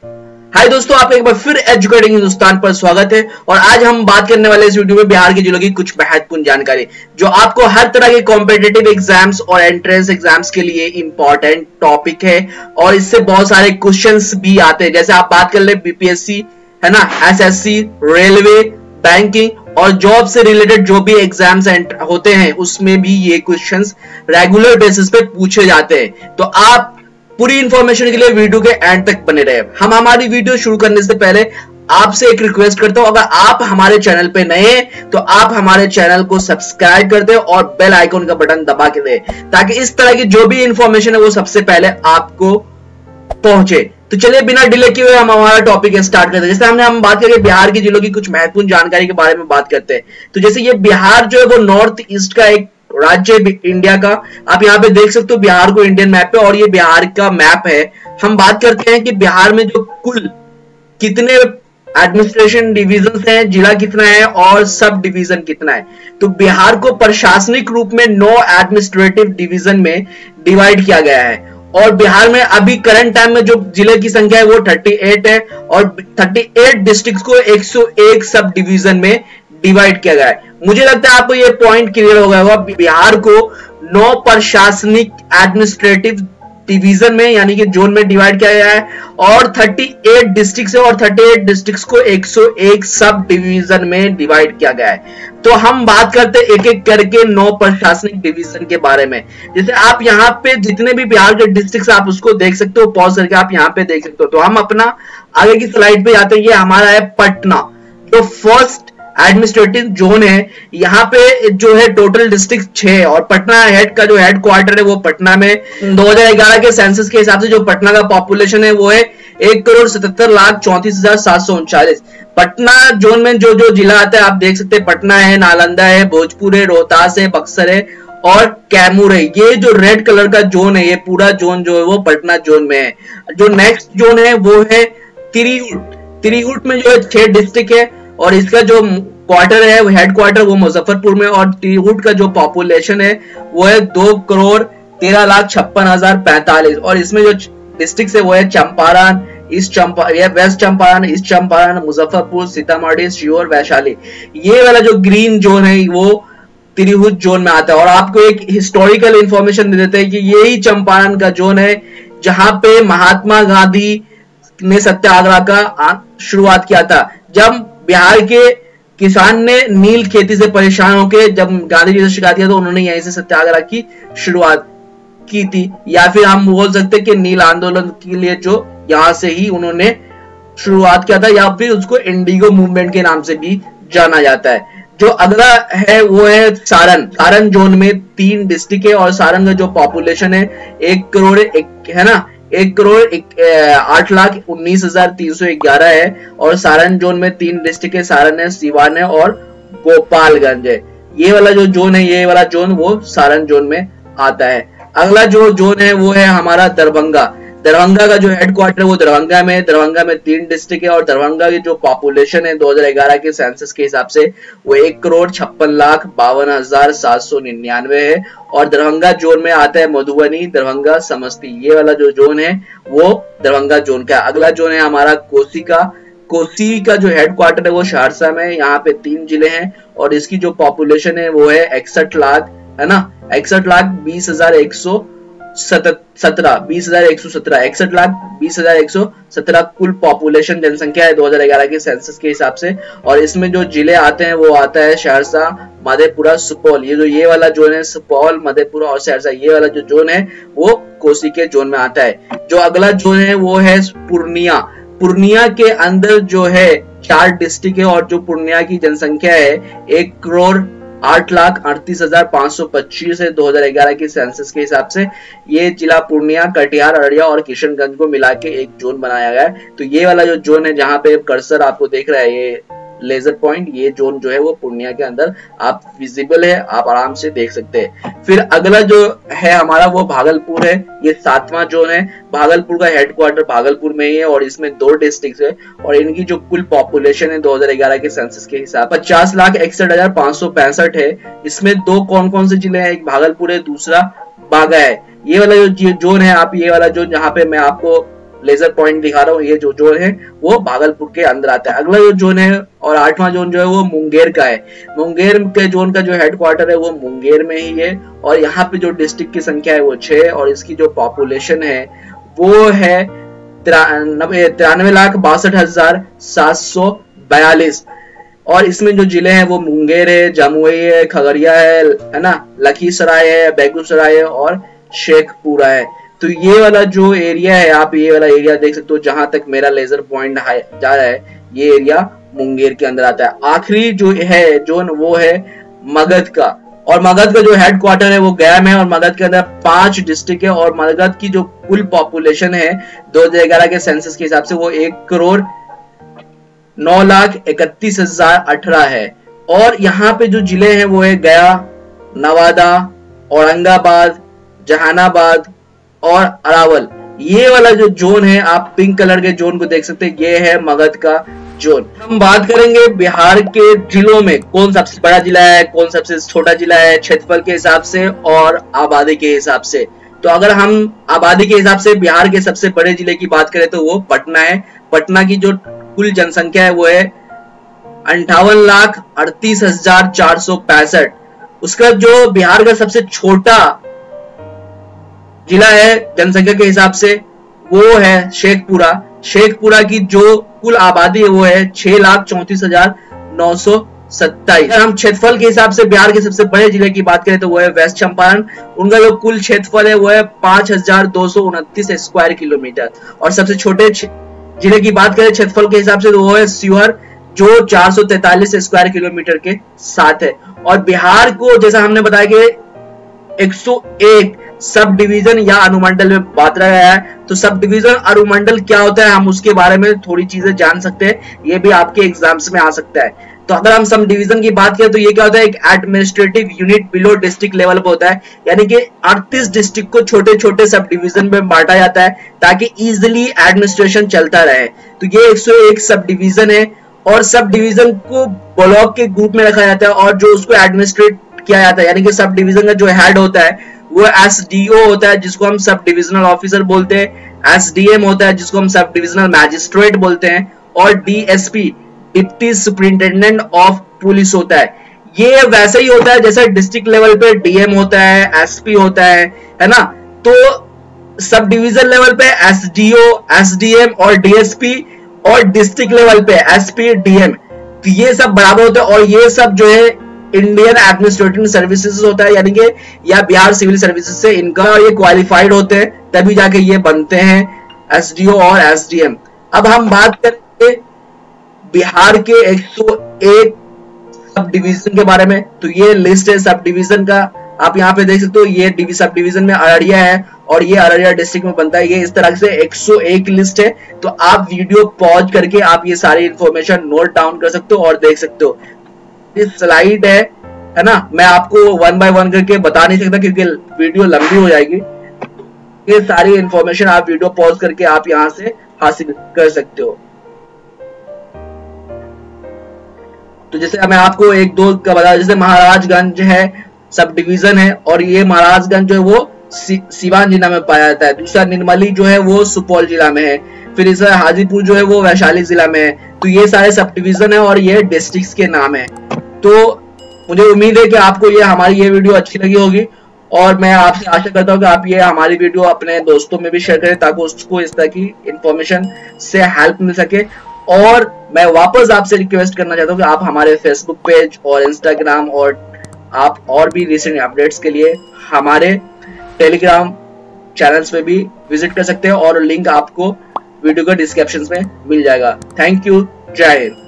हाय दोस्तों, आपका एक बार फिर एजुकेटिंग हिंदुस्तान पर स्वागत है। और आज हम बात करने वाले इस वीडियो में बिहार के जिलों की कुछ महत्वपूर्ण जानकारी जो आपको हर तरह के कॉम्पिटिटिव एग्जाम्स और एंट्रेंस एग्जाम्स के लिए इंपॉर्टेंट टॉपिक है और इससे बहुत सारे क्वेश्चंस भी आते हैं। जैसे आप बात कर ले बीपीएससी है ना, एसएससी, रेलवे, बैंकिंग और जॉब से रिलेटेड जो भी एग्जाम्स होते हैं उसमें भी ये क्वेश्चंस रेगुलर बेसिस पे पूछे जाते हैं। तो आप पूरी इंफॉर्मेशन के लिए वीडियो के एंड तक बने रहे। हम हमारी वीडियो शुरू करने से पहले आपसे एक रिक्वेस्ट करता हूं, अगर आप हमारे चैनल पे नए हैं तो आप हमारे चैनल को सब्सक्राइब कर दें और बेल आइकन का बटन दबा के दें ताकि इस तरह की जो भी इंफॉर्मेशन है वो सबसे पहले आपको पहुंचे। तो चलिए बिना डिले किए हुए हम हमारा टॉपिक स्टार्ट करते हैं। जैसे हम बात करें बिहार के जिलों की कुछ महत्वपूर्ण जानकारी के बारे में बात करते हैं। तो जैसे ये बिहार जो है वो नॉर्थ ईस्ट का एक राज्य इंडिया का, आप यहाँ पे देख सकते हो बिहार को इंडियन मैप पे, और ये बिहार का मैप है। हम बात करते हैं कि बिहार में जो कुल कितने एडमिनिस्ट्रेशन डिविजन हैं, जिला कितना है और सब डिवीजन कितना है। तो बिहार को प्रशासनिक रूप में 9 एडमिनिस्ट्रेटिव डिवीजन में डिवाइड किया गया है और बिहार में अभी करंट टाइम में जो जिले की संख्या है वो 38 है और 38 डिस्ट्रिक्ट को 101 सब डिवीजन में डिवाइड किया गया है। मुझे लगता है आपको ये पॉइंट क्लियर हो गया होगा। बिहार को 9 प्रशासनिक एडमिनिस्ट्रेटिव डिवीजन में यानी कि जोन में डिवाइड किया गया है और 38 डिस्ट्रिक्ट है और 38 डिस्ट्रिक्ट को 101 सब डिवीजन में डिवाइड किया गया है। तो हम बात करते हैं एक एक करके 9 प्रशासनिक डिवीजन के बारे में। जैसे आप यहाँ पे जितने भी बिहार के डिस्ट्रिक्ट आप उसको देख सकते हो, पॉज करके आप यहाँ पे देख सकते हो। तो हम अपना आगे की स्लाइड पे जाते हैं। ये हमारा है पटना, जो फर्स्ट एडमिनिस्ट्रेटिव जोन है। यहाँ पे जो है टोटल डिस्ट्रिक्ट 6 है और पटना हेड का जो हेड क्वार्टर है वो पटना में। 2011 के सेंसस के हिसाब से जो पटना का पॉपुलेशन है वो है 1,77,34,739। पटना जोन में जो जो जिला आता है आप देख सकते हैं, पटना है, नालंदा है, भोजपुर है, रोहतास है, बक्सर है और कैमूर है। ये जो रेड कलर का जोन है, ये पूरा जोन जो है वो पटना जोन में है। जो नेक्स्ट जोन है वो है तिरहुट। तिरहुट में जो है 6 डिस्ट्रिक्ट है और इसका जो क्वार्टर है वो हेड क्वार्टर वो मुजफ्फरपुर में और तिरहुट का जो पॉपुलेशन है वो है 2,13,56,045 और इसमें जो डिस्ट्रिक्ट है वो है चंपारण, वेस्ट चंपारण, मुजफ्फरपुर, सीतामढ़ी, शिवहर, वैशाली। ये वाला जो ग्रीन जोन है वो तिरहुट जोन में आता है। और आपको एक हिस्टोरिकल इंफॉर्मेशन दे देते हैं कि यही चंपारण का जोन है जहां पे महात्मा गांधी ने सत्याग्रह का शुरुआत किया था। जब बिहार के किसान ने नील खेती से परेशान होकर जब गांधी जी से शिकायत किया तो उन्होंने यहीं से सत्याग्रह की शुरुआत की थी, या फिर हम बोल सकते हैं कि नील आंदोलन के लिए जो यहां से ही उन्होंने शुरुआत किया था, या फिर उसको इंडिगो मूवमेंट के नाम से भी जाना जाता है। जो अगला है वो है सारण। सारण जोन में 3 डिस्ट्रिक्ट है और सारण का जो पॉपुलेशन है 1,08,19,311 है और सारण जोन में 3 डिस्ट्रिक्ट है, सारण है, सिवान है और गोपालगंज है। ये वाला जो जोन है, ये वाला जोन वो सारण जोन में आता है। अगला जो जोन है वो है हमारा दरभंगा। दरभंगा का जो हेड क्वार्टर है वो दरभंगा में। दरभंगा में 3 डिस्ट्रिक्ट है और दरभंगा की जो पॉपुलेशन है 2011 के सेंसस के हिसाब से वो 1,56,52,799 है और दरभंगा जोन में आता है मधुबनी, दरभंगा, समस्ती। ये वाला जो जोन है वो दरभंगा जोन का। अगला जोन है हमारा कोसी का। कोसी का जो हेड क्वार्टर है वो सहरसा में। यहाँ पे 3 जिले हैं और इसकी जो पॉपुलेशन है वो है 61 लाख, है ना, 61,20,117 कुल पॉपुलेशन जनसंख्या है 2011 के सेंसस के हिसाब से। और इसमें जो जिले आते हैं वो आता है सहरसा, मधेपुरा, सुपौल। ये वाला जोन है सुपौल, मधेपुरा और सहरसा। ये वाला जो जोन है वो कोसी के जोन में आता है। जो अगला जोन है वो है पूर्णिया। पूर्णिया के अंदर जो है 4 डिस्ट्रिक्ट है और जो पूर्णिया की जनसंख्या है 1,08,38,525 है 2011 के सेंसस के हिसाब से। ये जिला पूर्णिया, कटिहार, अररिया और किशनगंज को मिला के एक जोन बनाया गया है। तो ये वाला जो जोन है जहां पे कर्सर आपको देख रहा है, ये लेजर पॉइंट, ये जोन जो है वो पूर्णिया के अंदर आप विजिबल है, आप आराम से देख सकते हैं। फिर अगला जो है हमारा वो भागलपुर है। ये 7वां जोन है। भागलपुर का हेडक्वार्टर भागलपुर में ही है और इसमें 2 डिस्ट्रिक्ट है और इनकी जो कुल पॉपुलेशन है 2011 के सेंसस के हिसाब 50,61,665 है। इसमें 2 कौन कौन से जिले हैं, एक भागलपुर है, दूसरा बागा है। ये वाला जो जोन है आप, ये वाला जोन जहाँ पे मैं आपको लेजर पॉइंट दिखा रहा हूँ, ये जो जोन है वो भागलपुर के अंदर आता है। अगला जो जोन है और 8वां जोन जो है वो मुंगेर का है। मुंगेर के जोन का जो हेडक्वार्टर है वो मुंगेर में ही है और यहाँ पे जो डिस्ट्रिक्ट की संख्या है वो 6 और इसकी जो पॉपुलेशन है वो है 93,62,742 और इसमें जो जिले हैं वो मुंगेर है, जमुई है, खगड़िया है ना, लखीसराय है, बेगूसराय है और शेखपुरा है। तो ये वाला जो एरिया है, आप ये वाला एरिया देख सकते हो जहां तक मेरा लेजर पॉइंट जा रहा है, ये एरिया मुंगेर के अंदर आता है। आखिरी जो है जोन वो है मगध का और मगध का जो हेडक्वार्टर है वो गया में है और मगध के अंदर 5 डिस्ट्रिक्ट है और मगध की जो कुल पॉपुलेशन है 2011 के सेंसस के हिसाब से वो 1,09,31,018 है। और यहाँ पे जो जिले हैं वो है गया, नवादा, औरंगाबाद, जहानाबाद और अरावल। ये वाला जो जोन है, आप पिंक कलर के जोन को देख सकते हैं, ये है मगध का जोन। हम बात करेंगे बिहार के जिलों में कौन सबसे बड़ा जिला है, कौन सबसे छोटा जिला है, क्षेत्रफल के हिसाब से और आबादी के हिसाब से। तो अगर हम आबादी के हिसाब से बिहार के सबसे बड़े जिले की बात करें तो वो पटना है। पटना की जो कुल जनसंख्या है वो है 58,38,465। उसका जो बिहार का सबसे छोटा जिला है जनसंख्या के हिसाब से वो है शेखपुरा। शेखपुरा की जो कुल आबादी है वो है 6,34,927। अगर हम क्षेत्रफल के हिसाब से बिहार के सबसे बड़े जिले की बात करें तो वो है वेस्ट चंपारण। उनका जो कुल क्षेत्रफल है वो है 5,229 स्क्वायर किलोमीटर। और सबसे छोटे जिले की बात करें क्षेत्रफल के हिसाब से तो वो है शिवहर, जो 443 स्क्वायर किलोमीटर के साथ है। और बिहार को जैसा हमने बताया कि 101 सब डिवीजन या अनुमंडल में बांटा गया है। तो सब डिवीजन अनुमंडल क्या होता है, हम उसके बारे में थोड़ी चीजें जान सकते हैं, ये भी आपके एग्जाम्स में आ सकता है। तो अगर हम सब डिवीजन की बात करें तो ये क्या होता है, एक administrative unit below district level पे होता है, यानी कि 38 डिस्ट्रिक्ट को छोटे छोटे सब डिवीजन में बांटा जाता है ताकि इजिली एडमिनिस्ट्रेशन चलता रहे। तो ये 101 सब डिवीजन है और सब डिवीजन को ब्लॉक के ग्रुप में रखा जाता है और जो उसको एडमिनिस्ट्रेट किया जाता है, यानी कि सब डिवीजन का जो हेड होता है वो एसडीओ होता है जिसको हम सब डिविजनल ऑफिसर बोलते हैं, एसडीएम होता है जिसको हम सब डिविजनल मैजिस्ट्रेट बोलते हैं और DSP deputy superintendent of police होता है। ये वैसे ही होता है जैसे डिस्ट्रिक्ट लेवल पे डीएम होता है, एसपी होता है ना। तो सब डिवीजन लेवल पे एसडीओ, एसडीएम और डीएसपी और डिस्ट्रिक्ट लेवल पे एसपी, डीएम, तो ये सब बराबर होते हैं। और ये सब जो है इंडियन एडमिनिस्ट्रेटिव सर्विसेज होता है, यानी कि या बिहार सिविल सर्विसेज से इनका ये क्वालिफाइड होते हैं तभी जाके ये बनते हैं एसडीओ और एसडीएम। अब हम बात करेंगे बिहार के 101 सब डिवीजन के बारे में। तो ये लिस्ट है सब डिवीजन का, आप यहाँ पे देख सकते हो। ये सब डिवीजन में अररिया है और ये अररिया डिस्ट्रिक्ट में बनता है। ये इस तरह से 101 लिस्ट है। तो आप वीडियो पॉज करके आप ये सारी इंफॉर्मेशन नोट डाउन कर सकते हो और देख सकते हो। स्लाइड है ना, मैं आपको 1 बाय 1 करके बता नहीं सकता क्योंकि वीडियो लंबी हो जाएगी। ये सारी इंफॉर्मेशन आप वीडियो पॉज करके आप यहां से हासिल कर सकते हो। तो जैसे मैं आपको एक दो का बता, जैसे महाराजगंज है सब डिवीजन है और ये महाराजगंज जो है वो सीवान जिला में पाया जाता है। दूसरा निर्मली जो है वो सुपौल जिला में है। फिर इस हाजीपुर जो है वो वैशाली जिला में है। तो ये सारे सब डिवीजन है और ये डिस्ट्रिक्ट्स के नाम है। तो मुझे उम्मीद है कि आपको हमारी ये वीडियो अच्छी लगी होगी और मैं आपसे आशा करता हूँ कि आप ये हमारी वीडियो अपने दोस्तों में भी शेयर करें ताकि उसको इस तरह की इंफॉर्मेशन से हेल्प मिल सके। और मैं वापस आपसे रिक्वेस्ट करना चाहता हूँ कि आप हमारे फेसबुक पेज और इंस्टाग्राम और आप और भी रिसेंट अपडेट्स के लिए हमारे टेलीग्राम चैनल्स पे भी विजिट कर सकते हैं और लिंक आपको वीडियो के डिस्क्रिप्शन में मिल जाएगा। थैंक यू, जय हिंद।